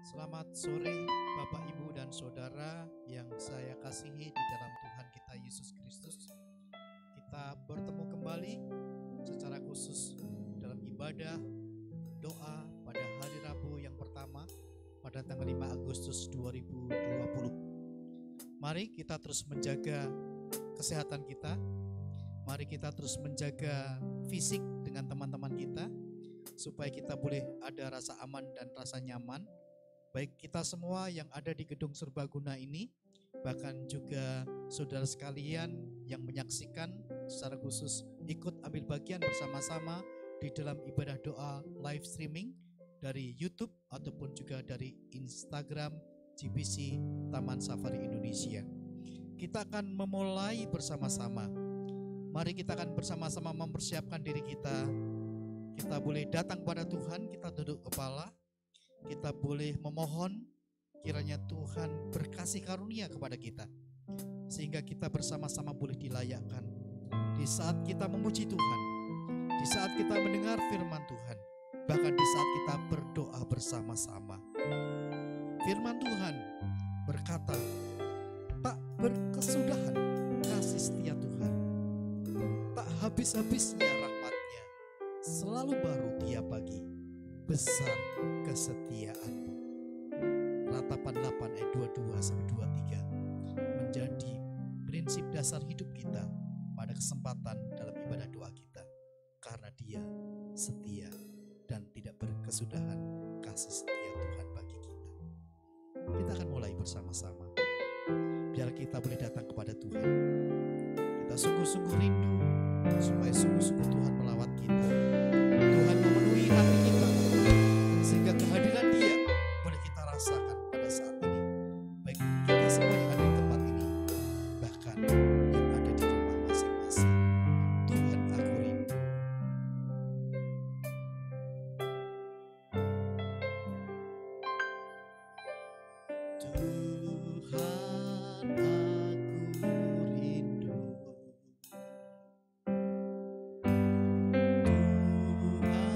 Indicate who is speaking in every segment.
Speaker 1: Selamat sore Bapak, Ibu, dan Saudara yang saya kasihi di dalam Tuhan kita Yesus Kristus. Kita bertemu kembali secara khusus dalam ibadah doa pada hari Rabu yang pertama pada tanggal 5 Agustus 2020. Mari kita terus menjaga kesehatan kita. Mari kita terus menjaga fisik dengan teman-teman kita supaya kita boleh ada rasa aman dan rasa nyaman. Baik kita semua yang ada di gedung serbaguna ini, bahkan juga saudara sekalian yang menyaksikan secara khusus ikut ambil bagian bersama-sama di dalam ibadah doa live streaming dari YouTube ataupun juga dari Instagram GBC Taman Safari Indonesia. Kita akan memulai bersama-sama. Mari kita akan bersama-sama mempersiapkan diri kita. Kita boleh datang kepada Tuhan, kita duduk kepala. Kita boleh memohon kiranya Tuhan berkasih karunia kepada kita sehingga kita bersama-sama boleh dilayakkan di saat kita memuji Tuhan, di saat kita mendengar firman Tuhan, bahkan di saat kita berdoa bersama-sama. Firman Tuhan berkata, tak berkesudahan kasih setia Tuhan, tak habis-habisnya rahmat-Nya, selalu baru tiap pagi, besar kesetiaan-Mu. Ratapan 8 ayat 22-23 menjadi prinsip dasar hidup kita pada kesempatan dalam ibadah doa kita, karena Dia setia dan tidak berkesudahan kasih setia Tuhan bagi kita. Kita akan mulai bersama-sama. Biar kita boleh datang kepada Tuhan. Kita sungguh-sungguh rindu supaya sungguh-sungguh Tuhan melawat kita. Tuhan memenuhi hati kita sehingga kehadiran Dia boleh kita rasakan pada saat ini. Baik kita semua yang ada di tempat ini, bahkan yang ada di rumah masing-masing. Tuhan, aku rindu. Tuhan, aku rindu. Tuhan,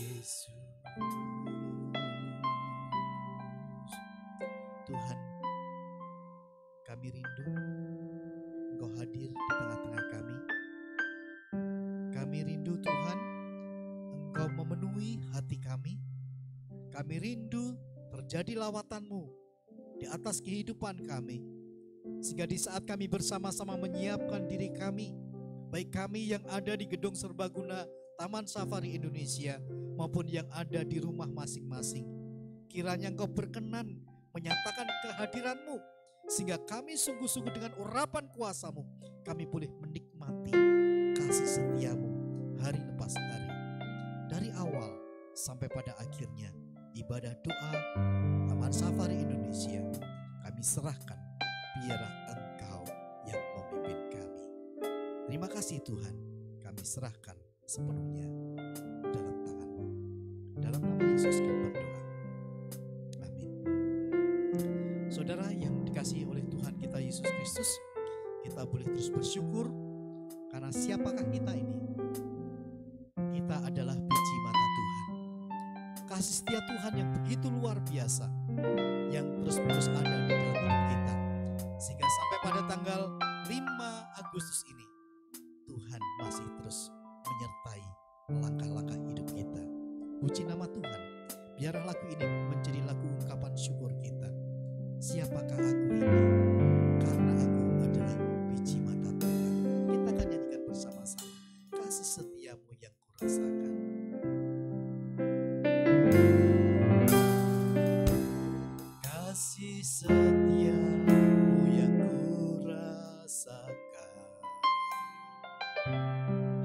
Speaker 1: Yesus. Tuhan, kami rindu Engkau hadir di tengah-tengah kami. Kami rindu Tuhan, Engkau memenuhi hati kami. Kami rindu terjadi lawatan-Mu di atas kehidupan kami. Sehingga di saat kami bersama-sama menyiapkan diri kami, baik kami yang ada di gedung serbaguna Taman Safari Indonesia maupun yang ada di rumah masing-masing, kiranya Engkau berkenan menyatakan kehadiran-Mu, sehingga kami sungguh-sungguh dengan urapan kuasa-Mu, kami boleh menikmati kasih setia-Mu hari lepas hari. Dari awal sampai pada akhirnya ibadah doa Taman Safari Indonesia kami serahkan, biarlah Engkau yang memimpin kami. Terima kasih Tuhan, kami serahkan sepenuhnya dalam tangan-Mu. Dalam nama Yesus kami berdoa. Amin. Saudara yang dikasihi oleh Tuhan kita Yesus Kristus, kita boleh terus bersyukur karena siapakah kita ini? Kita adalah biji mata Tuhan. Kasih setia Tuhan yang begitu luar biasa, yang terus-menerus ada di dalam hidup kita. Sehingga sampai pada tanggal 5 Agustus ini, Tuhan masih terus menyertai langkah-langkah hidup kita. Puji nama Tuhan. Biarlah lagu ini menjadi lagu ungkapan syukur kita. Siapakah aku ini? Karena aku adalah biji mata Tuhan. Kita akan nyanyikan bersama-sama. Kasih setiamu yang kurasakan. Kasih setiamu yang kurasakan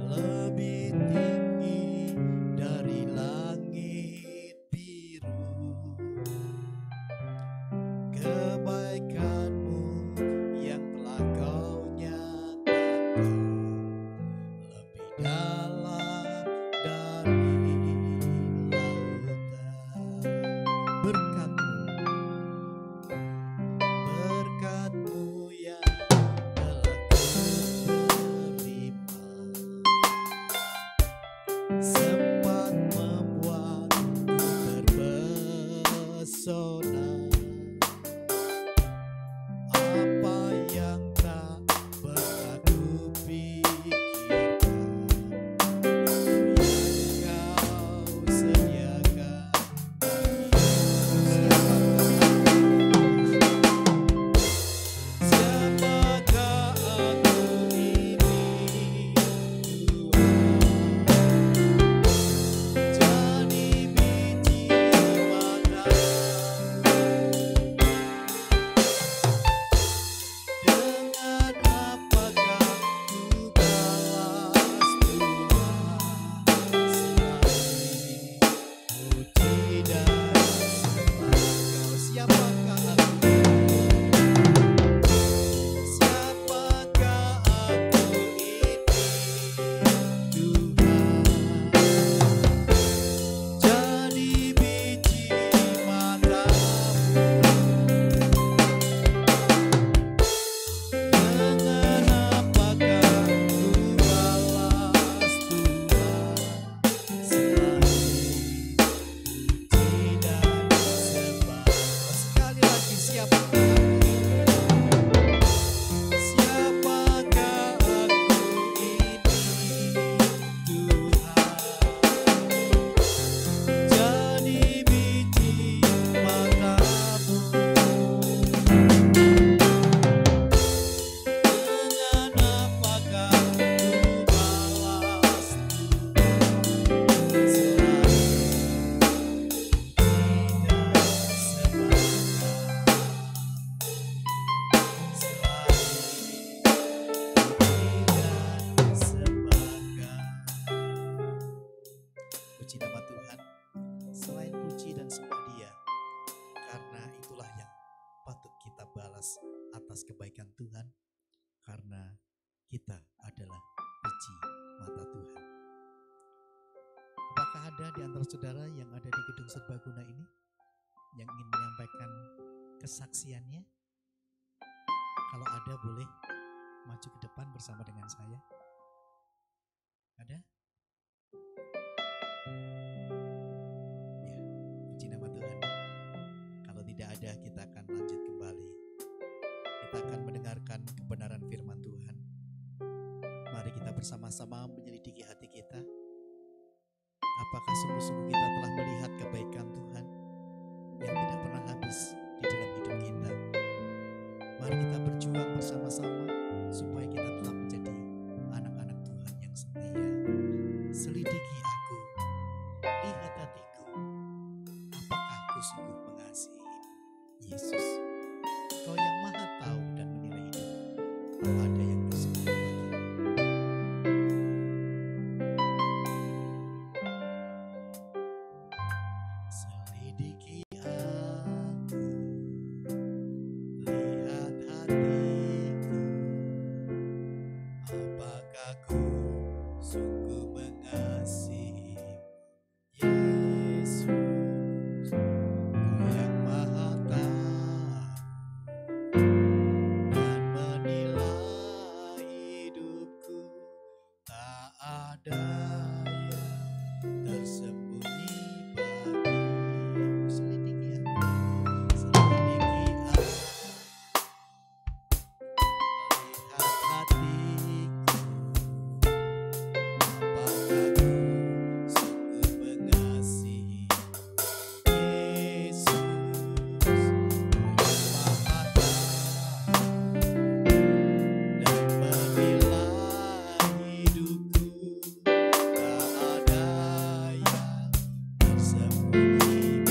Speaker 1: lebih tinggi dari langit biru. Kebaikanmu yang telah kau nyatakan lebih dalam dari lautan. Berkat-Mu yang telah kuterima sempat membuatku terpesona. Apa yang tak pernah kupikirkan, yang Kau sediakan bagiku. Siapakah aku ini, Tuhan? Jadi biji mata. Dengan apakah ku balas Tuhan selain puji dan sembah Kau? Siapakah aku? Siapakah aku ini, Tuhan? Jadi biji mata-Mu. Dengan apakah ku balas Tuhan selain puji dan sembah Kau? Sekali lagi, siapakah aku ini? Siapakah aku ini, Tuhan? Jadi biji mata-Mu. Dengan apakah ku balas Tuhan selain puji dan sembah Puji nama Tuhan. Selain puji dan sembah Dia, karena itulah yang patut kita balas atas kebaikan Tuhan, karena kita adalah biji mata Tuhan. Apakah ada di antara saudara yang ada di gedung serbaguna ini yang ingin menyampaikan kesaksiannya? Kalau ada, boleh maju ke depan bersama dengan saya. Ada? kita akan mendengarkan kebenaran firman Tuhan. Mari kita bersama-sama menyelidiki hati kita. Apakah sungguh-sungguh kita telah melihat kebaikan Tuhan yang tidak pernah habis di dalam hidup kita? Mari kita berjuang bersama-sama supaya kita tetap menjadi anak-anak Tuhan yang setia. Selidiki aku, lihat hatiku, apakah aku sungguh mengasihi Yesus? Kau yang maha tahu dan menilai hidup, tak ada yang bersekutu lagi. Selidiki aku, lihat hatiku, apakah ku sungguh mengasihi Yesus? Kau yang maha tahu dan menilai hidupku, tak ada yang tersembunyi bagimu. Selidiki aku, lihat hatiku, apakah ku sungguh mengasihi Yesus? Kau yang maha tahu dan menilai hidupku, tak ada yang tersembunyi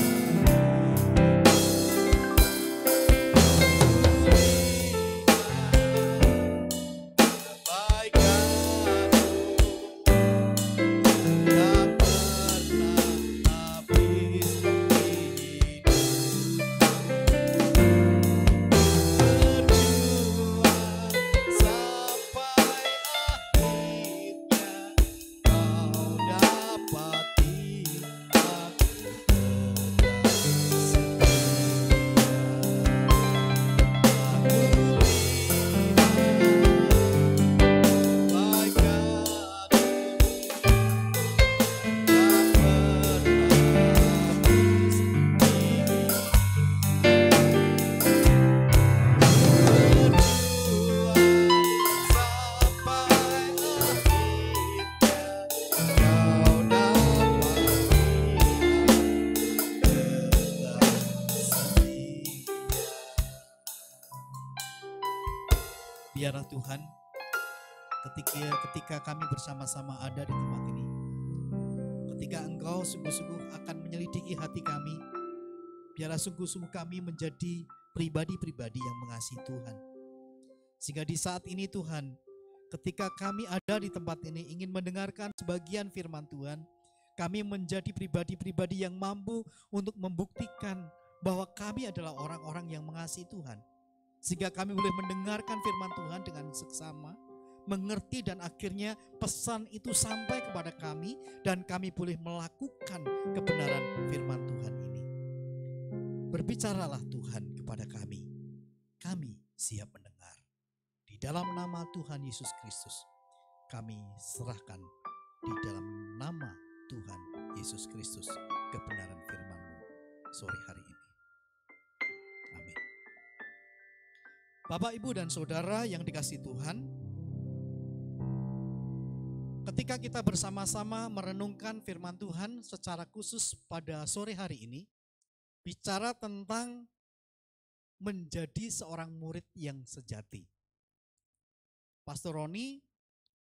Speaker 1: biarlah Tuhan, ketika kami bersama-sama ada di tempat ini, ketika Engkau sungguh-sungguh akan menyelidiki hati kami, biarlah sungguh-sungguh kami menjadi pribadi-pribadi yang mengasihi Tuhan. Sehingga di saat ini Tuhan, ketika kami ada di tempat ini ingin mendengarkan sebagian firman Tuhan, kami menjadi pribadi-pribadi yang mampu untuk membuktikan bahwa kami adalah orang-orang yang mengasihi Tuhan. Sehingga kami boleh mendengarkan firman Tuhan dengan seksama, mengerti dan akhirnya pesan itu sampai kepada kami dan kami boleh melakukan kebenaran firman Tuhan ini. Berbicaralah Tuhan kepada kami siap mendengar. Di dalam nama Tuhan Yesus Kristus, kami serahkan di dalam nama Tuhan Yesus Kristus kebenaran firman-Mu sore hari ini. Amin. Bapak, Ibu, dan Saudara yang dikasihi Tuhan, ketika kita bersama-sama merenungkan firman Tuhan secara khusus pada sore hari ini, bicara tentang menjadi seorang murid yang sejati. Pastor Roni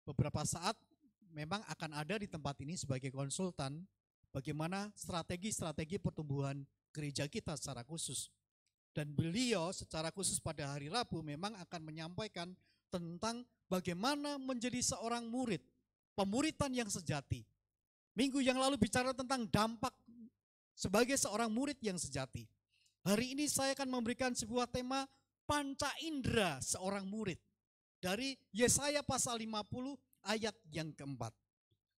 Speaker 1: beberapa saat memang akan ada di tempat ini sebagai konsultan bagaimana strategi-strategi pertumbuhan gereja kita secara khusus. Dan beliau secara khusus pada hari Rabu memang akan menyampaikan tentang bagaimana menjadi seorang murid, pemuritan yang sejati. Minggu yang lalu bicara tentang dampak sebagai seorang murid yang sejati. Hari ini saya akan memberikan sebuah tema panca indera seorang murid dari Yesaya pasal 50 ayat yang keempat.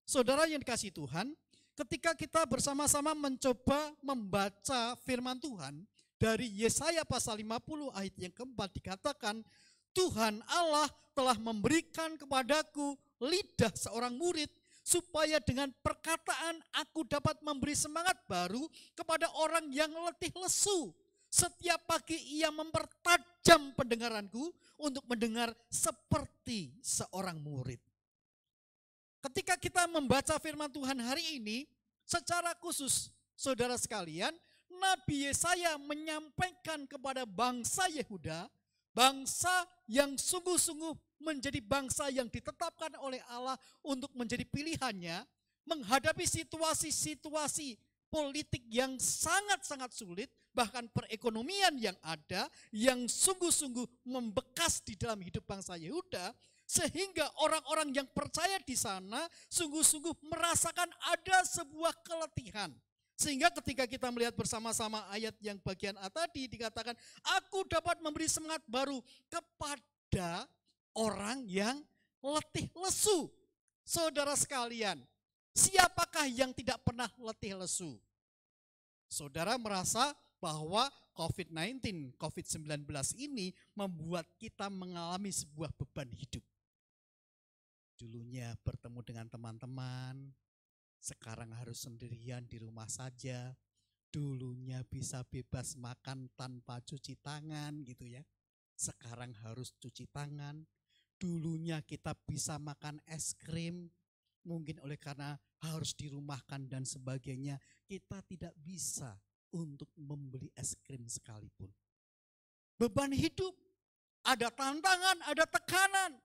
Speaker 1: Saudara yang dikasihi Tuhan, ketika kita bersama-sama mencoba membaca firman Tuhan, dari Yesaya pasal 50 ayat yang keempat dikatakan, Tuhan Allah telah memberikan kepadaku lidah seorang murid, supaya dengan perkataan aku dapat memberi semangat baru kepada orang yang letih lesu. Setiap pagi ia mempertajam pendengaranku untuk mendengar seperti seorang murid. Ketika kita membaca firman Tuhan hari ini, secara khusus saudara sekalian, Nabi Yesaya menyampaikan kepada bangsa Yehuda, bangsa yang sungguh-sungguh menjadi bangsa yang ditetapkan oleh Allah untuk menjadi pilihannya, menghadapi situasi-situasi politik yang sangat-sangat sulit, bahkan perekonomian yang ada, yang sungguh-sungguh membekas di dalam hidup bangsa Yehuda, sehingga orang-orang yang percaya di sana sungguh-sungguh merasakan ada sebuah keletihan. Sehingga ketika kita melihat bersama-sama ayat yang bagian A tadi dikatakan, aku dapat memberi semangat baru kepada orang yang letih lesu. Saudara sekalian, siapakah yang tidak pernah letih lesu? Saudara merasa bahwa COVID-19, COVID-19 ini membuat kita mengalami sebuah beban hidup. Dulunya bertemu dengan teman-teman, sekarang harus sendirian di rumah saja. Dulunya bisa bebas makan tanpa cuci tangan gitu ya. Sekarang harus cuci tangan. Dulunya kita bisa makan es krim, mungkin oleh karena harus dirumahkan dan sebagainya, kita tidak bisa untuk membeli es krim sekalipun. Beban hidup, ada tantangan, ada tekanan.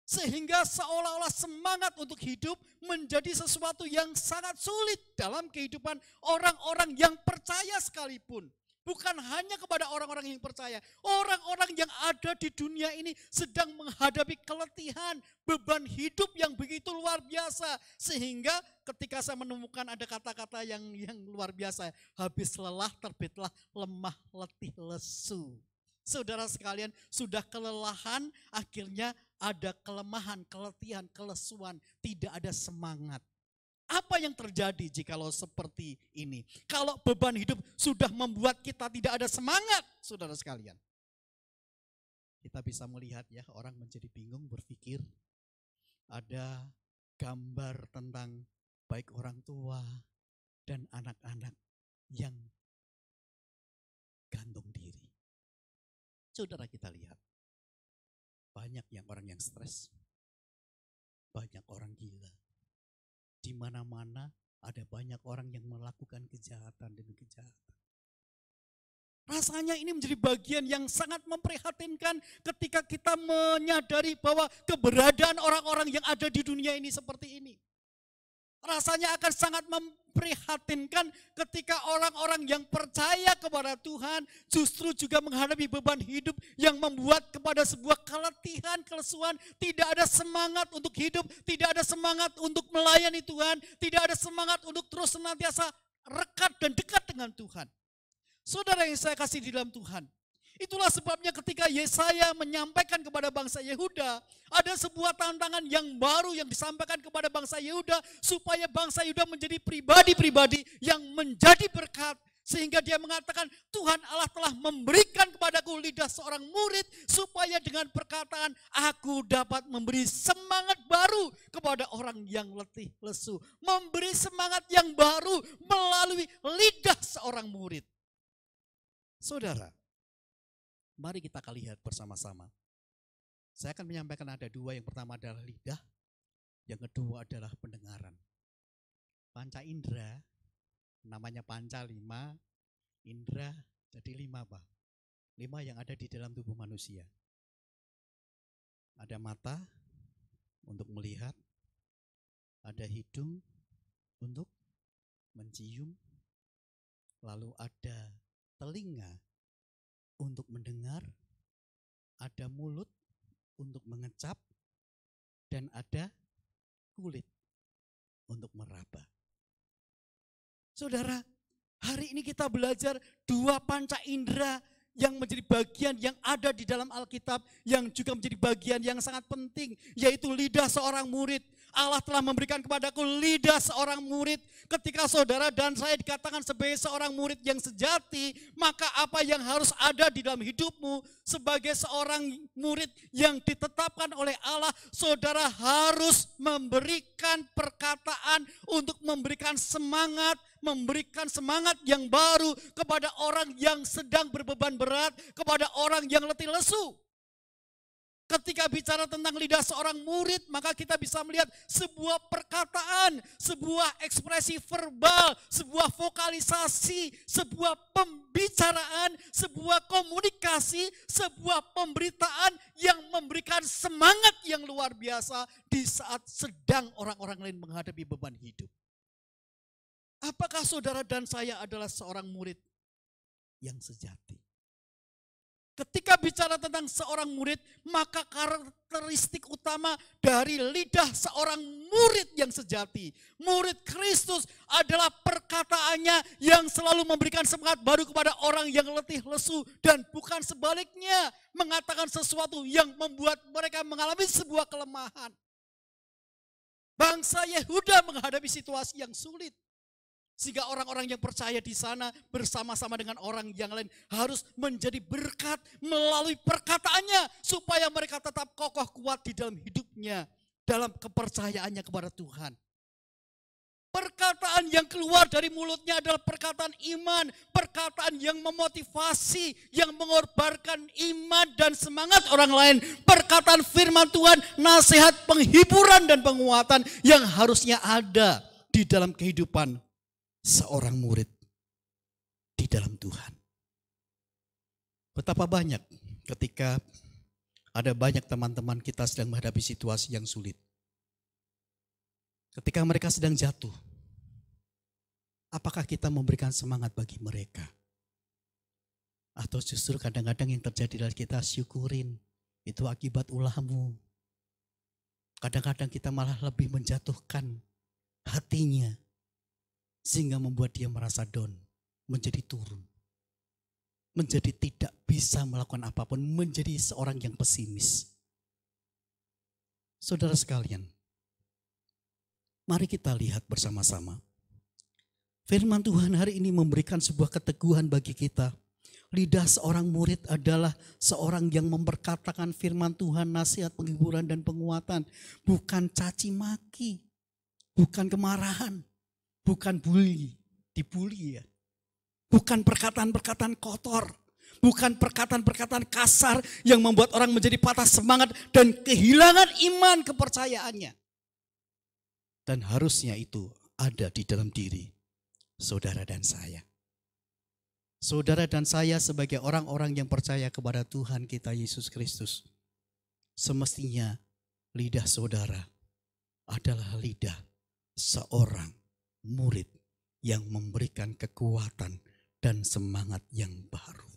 Speaker 1: Sehingga seolah-olah semangat untuk hidup menjadi sesuatu yang sangat sulit dalam kehidupan orang-orang yang percaya sekalipun. Bukan hanya kepada orang-orang yang percaya, orang-orang yang ada di dunia ini sedang menghadapi keletihan, beban hidup yang begitu luar biasa. Sehingga ketika saya menemukan ada kata-kata yang luar biasa, habis lelah terbitlah lemah, letih, lesu. Saudara sekalian, sudah kelelahan, akhirnya ada kelemahan, keletihan, kelesuan, tidak ada semangat. Apa yang terjadi jikalau seperti ini? Kalau beban hidup sudah membuat kita tidak ada semangat, saudara sekalian. Kita bisa melihat ya, orang menjadi bingung berpikir, ada gambar tentang baik orang tua dan anak-anak yang gantung diri. Saudara, kita lihat, banyak yang orang yang stres, banyak orang gila. Di mana-mana ada banyak orang yang melakukan kejahatan demi kejahatan. Rasanya ini menjadi bagian yang sangat memprihatinkan ketika kita menyadari bahwa keberadaan orang-orang yang ada di dunia ini seperti ini. Rasanya akan sangat memprihatinkan ketika orang-orang yang percaya kepada Tuhan justru juga menghadapi beban hidup yang membuat kepada sebuah keletihan, kelesuan, tidak ada semangat untuk hidup, tidak ada semangat untuk melayani Tuhan, tidak ada semangat untuk terus senantiasa rekat dan dekat dengan Tuhan. Saudara yang saya kasih di dalam Tuhan, itulah sebabnya ketika Yesaya menyampaikan kepada bangsa Yehuda, ada sebuah tantangan yang baru yang disampaikan kepada bangsa Yehuda, supaya bangsa Yehuda menjadi pribadi-pribadi yang menjadi berkat. Sehingga dia mengatakan, Tuhan Allah telah memberikan kepadaku lidah seorang murid, supaya dengan perkataan aku dapat memberi semangat baru kepada orang yang letih lesu. Memberi semangat yang baru melalui lidah seorang murid. Saudara, mari kita akan lihat bersama-sama. Saya akan menyampaikan ada dua, yang pertama adalah lidah, yang kedua adalah pendengaran. Panca indera, namanya panca 5, indera jadi 5 Pak. 5 yang ada di dalam tubuh manusia. Ada mata untuk melihat, ada hidung untuk mencium, lalu ada telinga untuk mendengar, ada mulut untuk mengecap, dan ada kulit untuk meraba. Saudara, hari ini kita belajar dua panca indera yang menjadi bagian yang ada di dalam Alkitab, yang juga menjadi bagian yang sangat penting, yaitu lidah seorang murid. Allah telah memberikan kepadaku lidah seorang murid. Ketika saudara dan saya dikatakan sebagai seorang murid yang sejati, maka apa yang harus ada di dalam hidupmu sebagai seorang murid yang ditetapkan oleh Allah, saudara harus memberikan perkataan untuk memberikan semangat yang baru kepada orang yang sedang berbeban berat, kepada orang yang letih lesu. Ketika bicara tentang lidah seorang murid, maka kita bisa melihat sebuah perkataan, sebuah ekspresi verbal, sebuah vokalisasi, sebuah pembicaraan, sebuah komunikasi, sebuah pemberitaan yang memberikan semangat yang luar biasa di saat sedang orang-orang lain menghadapi beban hidup. Apakah saudara dan saya adalah seorang murid yang sejati? Ketika bicara tentang seorang murid, maka karakteristik utama dari lidah seorang murid yang sejati, murid Kristus, adalah perkataannya yang selalu memberikan semangat baru kepada orang yang letih lesu, dan bukan sebaliknya mengatakan sesuatu yang membuat mereka mengalami sebuah kelemahan. Bangsa Yehuda menghadapi situasi yang sulit. Sehingga orang-orang yang percaya di sana bersama-sama dengan orang yang lain harus menjadi berkat melalui perkataannya. Supaya mereka tetap kokoh kuat di dalam hidupnya, dalam kepercayaannya kepada Tuhan. Perkataan yang keluar dari mulutnya adalah perkataan iman. Perkataan yang memotivasi, yang mengorbankan iman dan semangat orang lain. Perkataan firman Tuhan, nasihat, penghiburan dan penguatan yang harusnya ada di dalam kehidupan seorang murid di dalam Tuhan. Betapa banyak ketika ada banyak teman-teman kita sedang menghadapi situasi yang sulit. Ketika mereka sedang jatuh, apakah kita memberikan semangat bagi mereka? Atau justru kadang-kadang yang terjadi adalah kita syukurin, itu akibat ulahmu. Kadang-kadang kita malah lebih menjatuhkan hatinya, sehingga membuat dia merasa down, menjadi turun. Menjadi tidak bisa melakukan apapun, menjadi seorang yang pesimis. Saudara sekalian, mari kita lihat bersama-sama. Firman Tuhan hari ini memberikan sebuah keteguhan bagi kita. Lidah seorang murid adalah seorang yang memperkatakan firman Tuhan, nasihat, penghiburan dan penguatan. Bukan caci maki, bukan kemarahan. Bukan dibully ya. Bukan perkataan-perkataan kotor. Bukan perkataan-perkataan kasar yang membuat orang menjadi patah semangat dan kehilangan iman kepercayaannya. Dan harusnya itu ada di dalam diri saudara dan saya. Saudara dan saya sebagai orang-orang yang percaya kepada Tuhan kita Yesus Kristus, semestinya lidah saudara adalah lidah seorang murid yang memberikan kekuatan dan semangat yang baru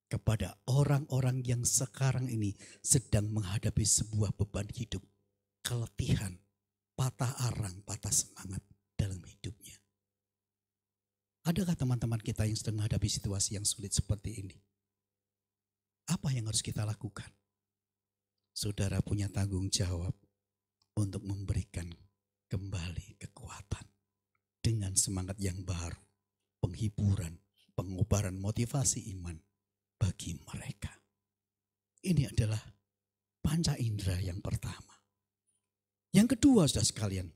Speaker 1: kepada orang-orang yang sekarang ini sedang menghadapi sebuah beban hidup, keletihan, patah arang, patah semangat dalam hidupnya. Adakah teman-teman kita yang sedang menghadapi situasi yang sulit seperti ini? Apa yang harus kita lakukan? Saudara punya tanggung jawab untuk memberikan kembali kekuatan dengan semangat yang baru, penghiburan, pengobaran, motivasi iman bagi mereka. Ini adalah panca indera yang pertama. Yang kedua, saudara sekalian,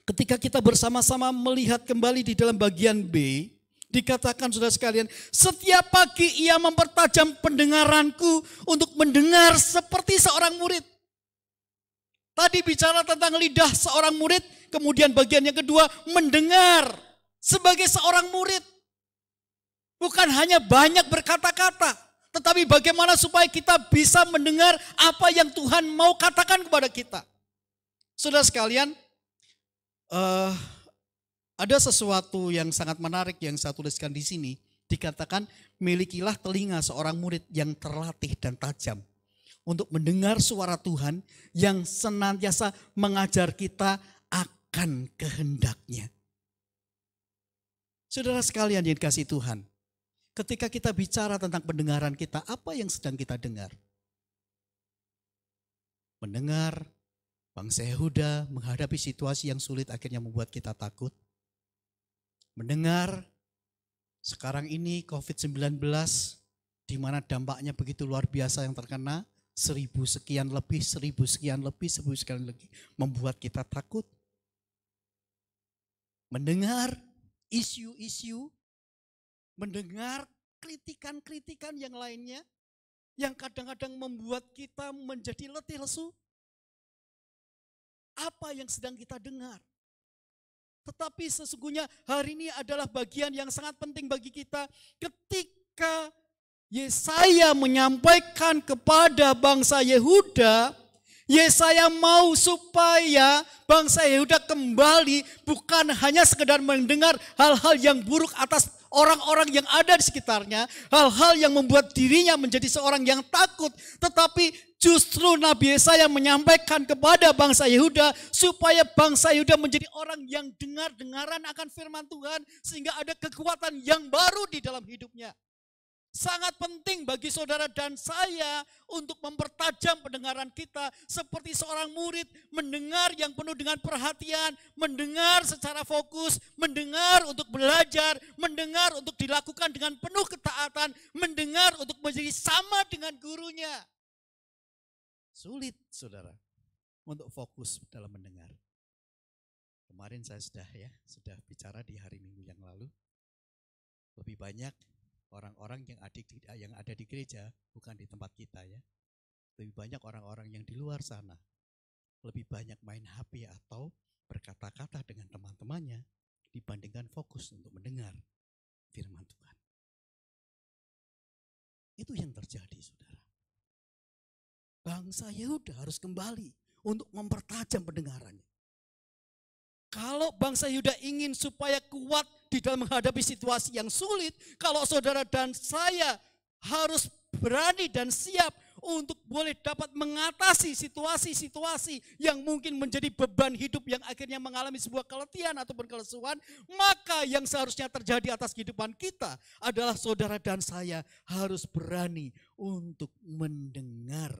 Speaker 1: ketika kita bersama-sama melihat kembali di dalam bagian B, dikatakan saudara sekalian, setiap pagi ia mempertajam pendengaranku untuk mendengar seperti seorang murid. Tadi bicara tentang lidah seorang murid, kemudian bagian yang kedua mendengar sebagai seorang murid. Bukan hanya banyak berkata-kata, tetapi bagaimana supaya kita bisa mendengar apa yang Tuhan mau katakan kepada kita. Saudara sekalian, ada sesuatu yang sangat menarik yang saya tuliskan di sini. Dikatakan, milikilah telinga seorang murid yang terlatih dan tajam untuk mendengar suara Tuhan yang senantiasa mengajar kita akan kehendaknya. Saudara sekalian yang dikasihi Tuhan, ketika kita bicara tentang pendengaran kita, apa yang sedang kita dengar? Mendengar, Bangsa Yehuda menghadapi situasi yang sulit akhirnya membuat kita takut. Mendengar sekarang ini COVID-19 di mana dampaknya begitu luar biasa yang terkena, 1000 sekian lebih, 1000 sekian lebih, 1000 sekian lebih, membuat kita takut. Mendengar isu-isu, mendengar kritikan-kritikan yang lainnya, yang kadang-kadang membuat kita menjadi letih lesu. Apa yang sedang kita dengar? Tetapi sesungguhnya hari ini adalah bagian yang sangat penting bagi kita ketika Yesaya menyampaikan kepada bangsa Yehuda, Yesaya mau supaya bangsa Yehuda kembali bukan hanya sekedar mendengar hal-hal yang buruk atas orang-orang yang ada di sekitarnya, hal-hal yang membuat dirinya menjadi seorang yang takut, tetapi justru Nabi Yesaya menyampaikan kepada bangsa Yehuda supaya bangsa Yehuda menjadi orang yang dengar-dengaran akan firman Tuhan sehingga ada kekuatan yang baru di dalam hidupnya. Sangat penting bagi saudara dan saya untuk mempertajam pendengaran kita seperti seorang murid mendengar yang penuh dengan perhatian, mendengar secara fokus, mendengar untuk belajar, mendengar untuk dilakukan dengan penuh ketaatan, mendengar untuk menjadi sama dengan gurunya. Sulit saudara untuk fokus dalam mendengar. Kemarin saya sudah bicara di hari Minggu yang lalu. Lebih banyak orang-orang yang ada di gereja, bukan di tempat kita ya. Lebih banyak orang-orang yang di luar sana. Lebih banyak main HP atau berkata-kata dengan teman-temannya dibandingkan fokus untuk mendengar firman Tuhan. Itu yang terjadi saudara. Bangsa Yehuda harus kembali untuk mempertajam pendengarannya. Kalau bangsa Yehuda ingin supaya kuat di dalam menghadapi situasi yang sulit, kalau saudara dan saya harus berani dan siap untuk boleh dapat mengatasi situasi-situasi yang mungkin menjadi beban hidup yang akhirnya mengalami sebuah keletihan ataupun kelesuan, maka yang seharusnya terjadi atas kehidupan kita adalah saudara dan saya harus berani untuk mendengar,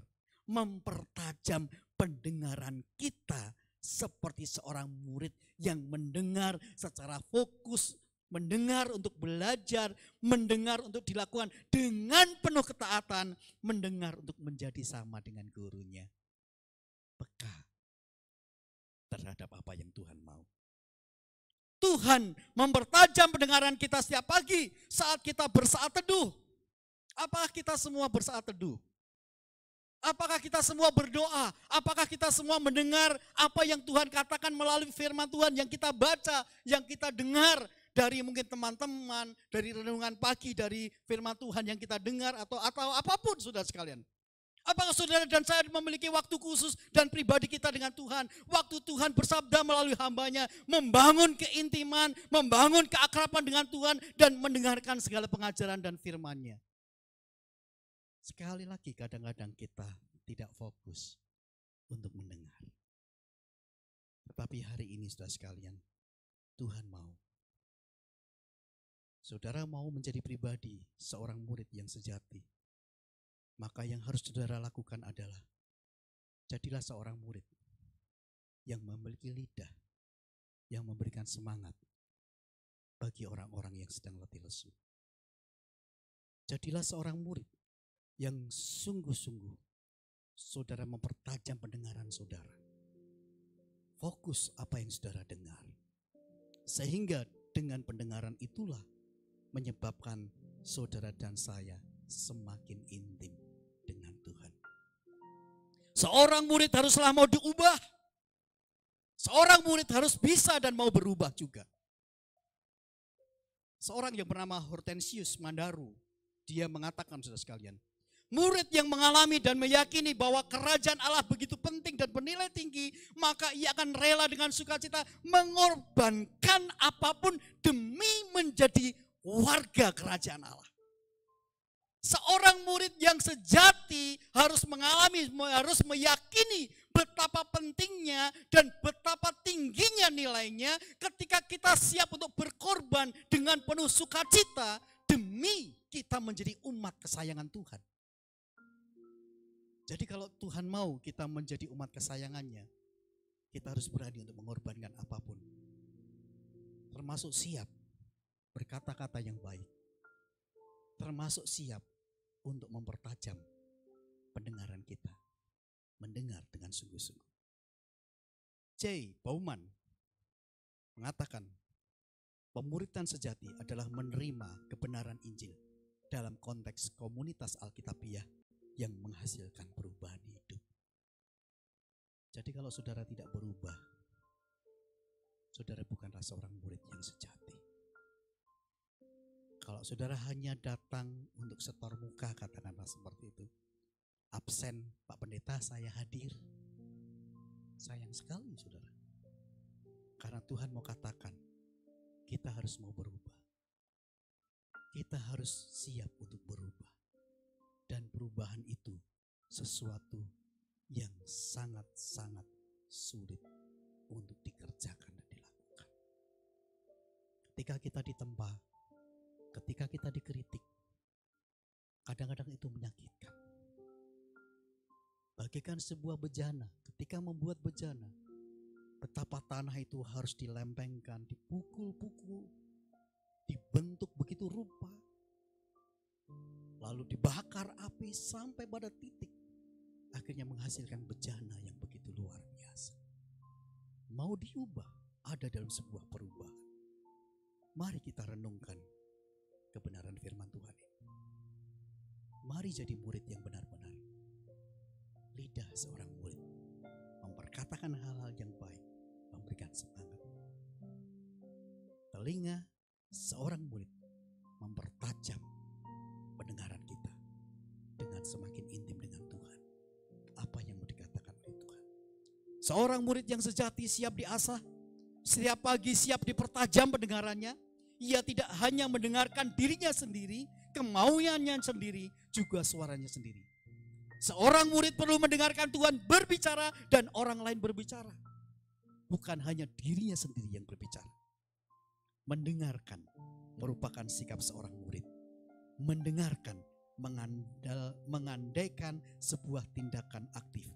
Speaker 1: mempertajam pendengaran kita seperti seorang murid yang mendengar secara fokus, mendengar untuk belajar, mendengar untuk dilakukan dengan penuh ketaatan, mendengar untuk menjadi sama dengan gurunya. Peka terhadap apa yang Tuhan mau. Tuhan mempertajam pendengaran kita setiap pagi saat kita bersaat teduh. Apakah kita semua bersaat teduh? Apakah kita semua berdoa? Apakah kita semua mendengar apa yang Tuhan katakan melalui firman Tuhan yang kita baca, yang kita dengar dari mungkin teman-teman, dari renungan pagi, dari firman Tuhan yang kita dengar atau apapun saudara sekalian. Apakah saudara dan saya memiliki waktu khusus dan pribadi kita dengan Tuhan? Waktu Tuhan bersabda melalui hambanya, membangun keintiman, membangun keakraban dengan Tuhan dan mendengarkan segala pengajaran dan firman-Nya. Sekali lagi kadang-kadang kita tidak fokus untuk mendengar. Tetapi hari ini saudara sekalian, Tuhan mau. Saudara mau menjadi pribadi seorang murid yang sejati. Maka yang harus saudara lakukan adalah jadilah seorang murid yang memiliki lidah, yang memberikan semangat bagi orang-orang yang sedang letih lesu. Jadilah seorang murid yang sungguh-sungguh saudara mempertajam pendengaran saudara. Fokus apa yang saudara dengar. Sehingga dengan pendengaran itulah menyebabkan saudara dan saya semakin intim dengan Tuhan. Seorang murid haruslah mau diubah. Seorang murid harus bisa dan mau berubah juga. Seorang yang bernama Hortensius Mandaru, dia mengatakan saudara sekalian, murid yang mengalami dan meyakini bahwa kerajaan Allah begitu penting dan bernilai tinggi, maka ia akan rela dengan sukacita mengorbankan apapun demi menjadi warga kerajaan Allah. Seorang murid yang sejati harus meyakini betapa pentingnya dan betapa tingginya nilainya ketika kita siap untuk berkorban dengan penuh sukacita demi kita menjadi umat kesayangan Tuhan. Jadi kalau Tuhan mau kita menjadi umat kesayangannya, kita harus berani untuk mengorbankan apapun. Termasuk siap berkata-kata yang baik. Termasuk siap untuk mempertajam pendengaran kita. Mendengar dengan sungguh-sungguh. J. Bauman mengatakan, pemuritan sejati adalah menerima kebenaran Injil dalam konteks komunitas Alkitabiah yang menghasilkan perubahan hidup. Jadi kalau saudara tidak berubah, saudara bukanlah seorang murid yang sejati. Kalau saudara hanya datang untuk setor muka, katakanlah seperti itu, absen, Pak Pendeta saya hadir, sayang sekali saudara. Karena Tuhan mau katakan, kita harus mau berubah. Kita harus siap untuk berubah. Dan perubahan itu sesuatu yang sangat-sangat sulit untuk dikerjakan dan dilakukan. Ketika kita ditempa, ketika kita dikritik, kadang-kadang itu menyakitkan. Bagaikan sebuah bejana, ketika membuat bejana, betapa tanah itu harus dilempengkan, dipukul-pukul, dibentuk begitu rupa, lalu dibakar api sampai pada titik, akhirnya menghasilkan bejana yang begitu luar biasa. Mau diubah, ada dalam sebuah perubahan. Mari kita renungkan kebenaran firman Tuhan ini. Mari jadi murid yang benar-benar. Lidah seorang murid memperkatakan hal-hal yang baik, memberikan semangat. Telinga seorang murid mempertajam pendengaran kita dengan semakin intim dengan Tuhan. Apa yang mau dikatakan oleh Tuhan? Seorang murid yang sejati siap diasah, setiap pagi siap dipertajam pendengarannya. Ia tidak hanya mendengarkan dirinya sendiri, kemauannya sendiri, juga suaranya sendiri. Seorang murid perlu mendengarkan Tuhan berbicara dan orang lain berbicara. Bukan hanya dirinya sendiri yang berbicara. Mendengarkan merupakan sikap seorang murid. Mendengarkan, mengandaikan sebuah tindakan aktif,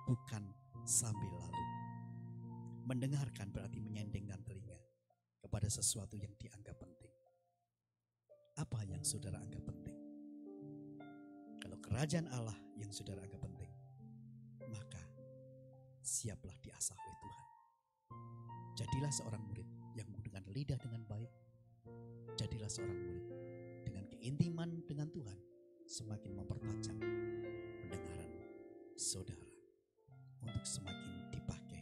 Speaker 1: bukan sambil lalu. Mendengarkan berarti menyendengkan telinga kepada sesuatu yang dianggap penting. Apa yang saudara anggap penting? Kalau kerajaan Allah yang saudara anggap penting, maka siaplah diasah oleh Tuhan. Jadilah seorang murid yang dengan lidah dengan baik. Jadilah seorang murid dengan keintiman dengan Tuhan, semakin mempertajam pendengaran saudara untuk semakin dipakai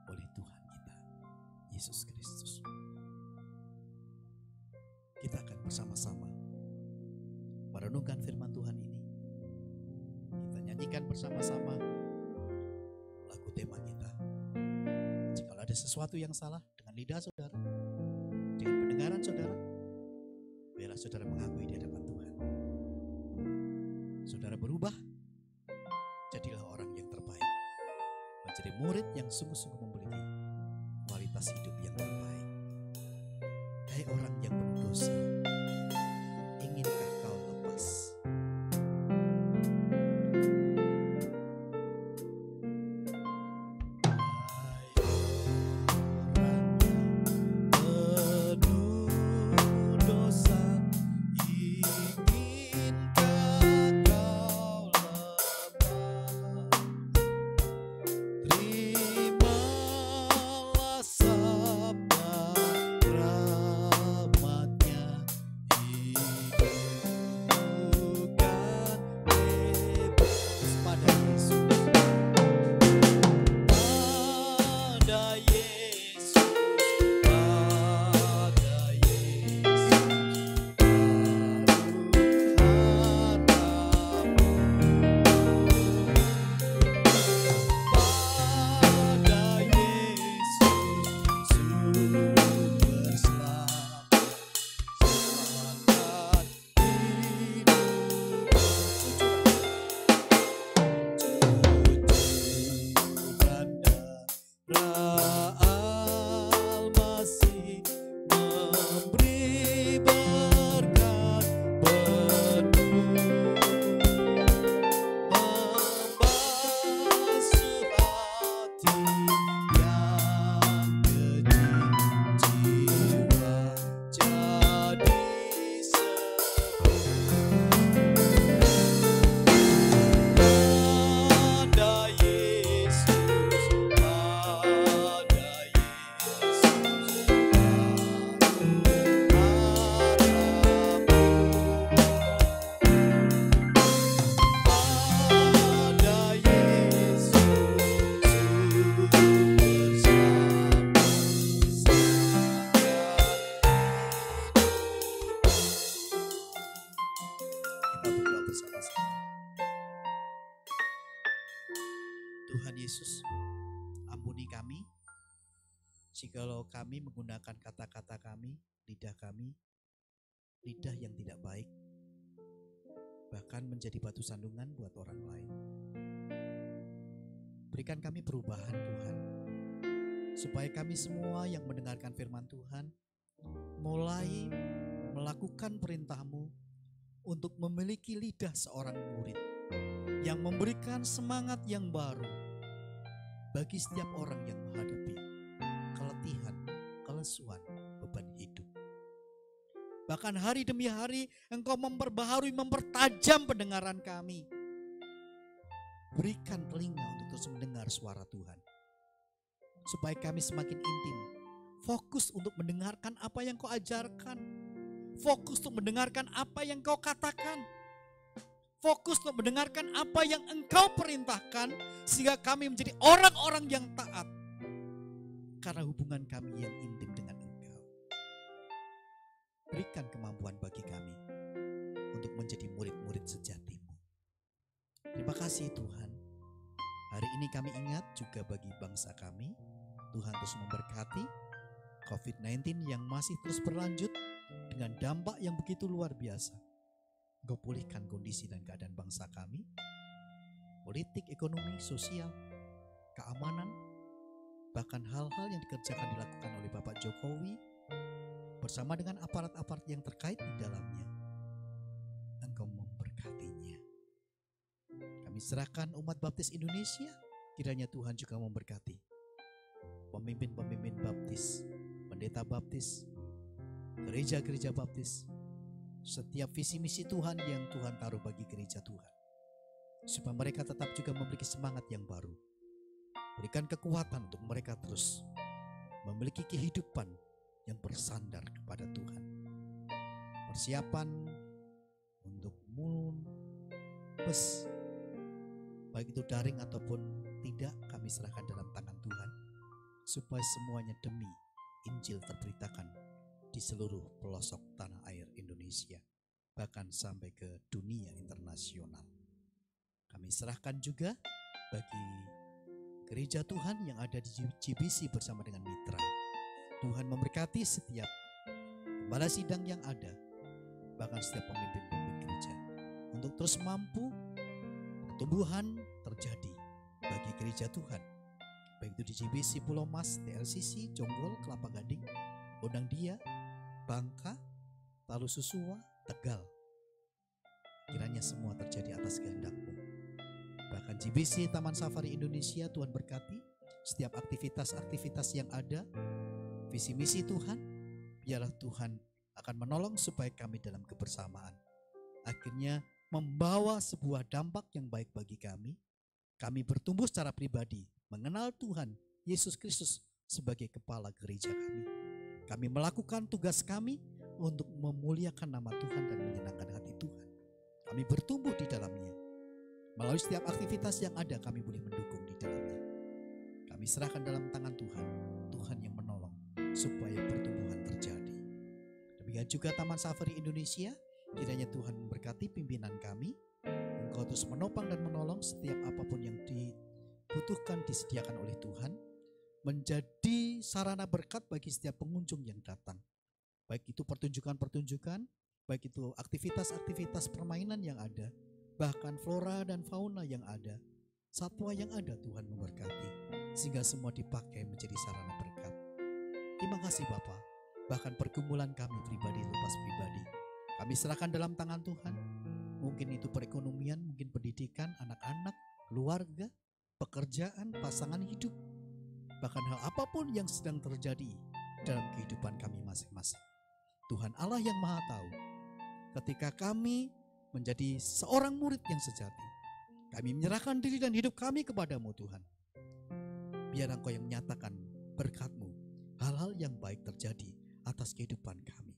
Speaker 1: oleh Tuhan kita, Yesus Kristus. Kita akan bersama-sama merenungkan firman Tuhan ini. Kita nyanyikan bersama-sama lagu tema kita. Jika ada sesuatu yang salah dengan lidah saudara, dengan pendengaran saudara, biarlah saudara mengakui di hadapan Tuhan. Saudara berubah, jadilah orang yang terbaik. Menjadi murid yang sungguh-sungguh memiliki kualitas hidup yang terbaik. Hai orang yang berdosa, inginkah kau lepas? Terimalah bersama-sama. Tuhan Yesus, ampuni kami jikalau kami menggunakan kata-kata kami, lidah yang tidak baik, bahkan menjadi batu sandungan buat orang lain. Berikan kami perubahan Tuhan, supaya kami semua yang mendengarkan firman Tuhan mulai melakukan perintah-Mu untuk memiliki lidah seorang murid yang memberikan semangat yang baru bagi setiap orang yang menghadapi keletihan, kelesuan, beban hidup. Bahkan hari demi hari Engkau memperbaharui, mempertajam pendengaran kami. Berikan telinga untuk terus mendengar suara Tuhan, supaya kami semakin intim, fokus untuk mendengarkan apa yang Kau ajarkan, fokus untuk mendengarkan apa yang Kau katakan, fokus untuk mendengarkan apa yang Engkau perintahkan, sehingga kami menjadi orang-orang yang taat karena hubungan kami yang intim dengan Engkau. Berikan kemampuan bagi kami untuk menjadi murid-murid sejati-Mu. Terima kasih Tuhan. Hari ini kami ingat juga bagi bangsa kami, Tuhan terus memberkati COVID-19 yang masih terus berlanjut dengan dampak yang begitu luar biasa. Engkau pulihkan kondisi dan keadaan bangsa kami, politik, ekonomi, sosial, keamanan, bahkan hal-hal yang dilakukan oleh Bapak Jokowi bersama dengan aparat-aparat yang terkait di dalamnya. Engkau memberkatinya. Kami serahkan umat baptis Indonesia, kiranya Tuhan juga memberkati pemimpin-pemimpin baptis, pendeta baptis, gereja-gereja baptis, setiap visi misi Tuhan yang Tuhan taruh bagi gereja Tuhan, supaya mereka tetap juga memiliki semangat yang baru. Berikan kekuatan untuk mereka terus memiliki kehidupan yang bersandar kepada Tuhan. Persiapan untuk bus, baik itu daring ataupun tidak, kami serahkan dalam tangan Tuhan, supaya semuanya demi Injil terberitakan di seluruh pelosok tanah air Indonesia, bahkan sampai ke dunia internasional. Kami serahkan juga bagi gereja Tuhan yang ada di GBC bersama dengan mitra. Tuhan memberkati setiap gembala sidang yang ada, bahkan setiap pemimpin-pemimpin gereja, untuk terus mampu pertumbuhan terjadi bagi gereja Tuhan, baik itu di GBC Pulau Mas, TLCC, Jonggol, Kelapa Gading, Gondang Dia, Bangka, Palu Susua, Tegal. Kiranya semua terjadi atas kehendak-Mu. Bahkan GBC Taman Safari Indonesia, Tuhan berkati setiap aktivitas-aktivitas yang ada. Visi misi Tuhan, biarlah Tuhan akan menolong supaya kami dalam kebersamaan akhirnya membawa sebuah dampak yang baik bagi kami. Kami bertumbuh secara pribadi, mengenal Tuhan Yesus Kristus sebagai kepala gereja kami. Kami melakukan tugas kami untuk memuliakan nama Tuhan dan menyenangkan hati Tuhan. Kami bertumbuh di dalamnya. Melalui setiap aktivitas yang ada, kami boleh mendukung di dalamnya. Kami serahkan dalam tangan Tuhan, Tuhan yang menolong supaya pertumbuhan terjadi. Demikian juga Taman Safari Indonesia, kiranya Tuhan memberkati pimpinan kami. Engkau terus menopang dan menolong setiap apapun yang dibutuhkan disediakan oleh Tuhan, menjadi sarana berkat bagi setiap pengunjung yang datang. Baik itu pertunjukan-pertunjukan, baik itu aktivitas-aktivitas permainan yang ada, bahkan flora dan fauna yang ada, satwa yang ada, Tuhan memberkati, sehingga semua dipakai menjadi sarana berkat. Terima kasih Bapa. Bahkan pergumulan kami pribadi lepas pribadi, kami serahkan dalam tangan Tuhan. Mungkin itu perekonomian, mungkin pendidikan, anak-anak, keluarga, pekerjaan, pasangan hidup, bahkan hal apapun yang sedang terjadi dalam kehidupan kami masing-masing. Tuhan Allah yang Maha Tahu. Ketika kami menjadi seorang murid yang sejati, kami menyerahkan diri dan hidup kami kepadamu Tuhan. Biar Engkau yang menyatakan berkat-Mu, hal-hal yang baik terjadi atas kehidupan kami.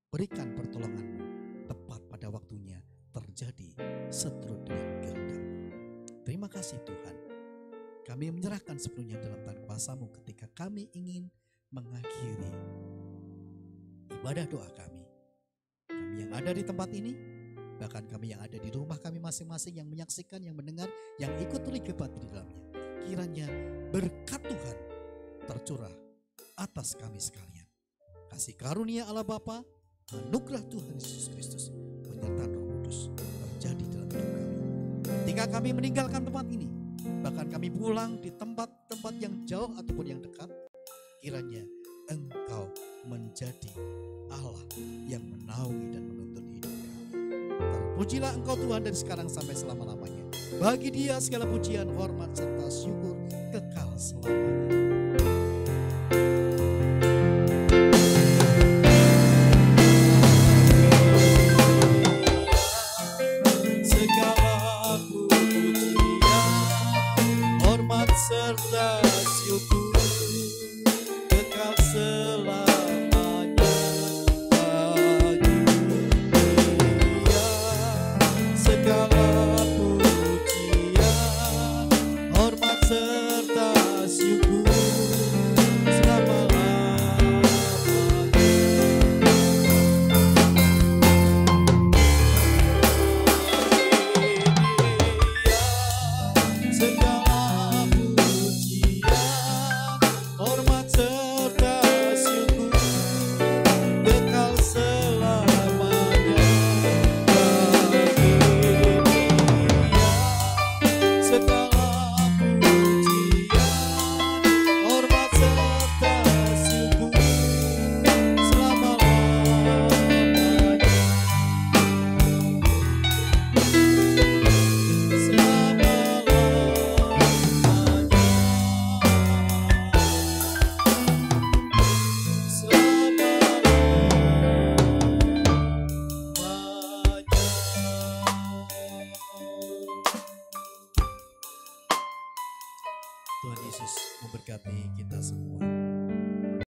Speaker 1: Berikan pertolongan-Mu tepat pada waktunya terjadi seturut dengan kehendak-Mu. Terima kasih Tuhan. Kami menyerahkan sepenuhnya dalam tangan kuasa-Mu ketika kami ingin mengakhiri ibadah doa kami. Kami yang ada di tempat ini, Bahkan kami yang ada di rumah kami masing-masing, yang menyaksikan, yang mendengar, yang ikut terlibat di dalamnya. Kiranya berkat Tuhan tercurah atas kami sekalian. Kasih karunia Allah Bapa, anugerah Tuhan Yesus Kristus, penyertaan Roh Kudus terjadi dalam hidup kami. Ketika kami meninggalkan tempat ini, bahkan kami pulang di tempat-tempat yang jauh ataupun yang dekat, kiranya Engkau menjadi Allah yang menaungi dan menuntun hidup kami. Terpujilah Engkau Tuhan dari sekarang sampai selama-lamanya. Bagi Dia segala pujian, hormat serta syukur kekal selamanya.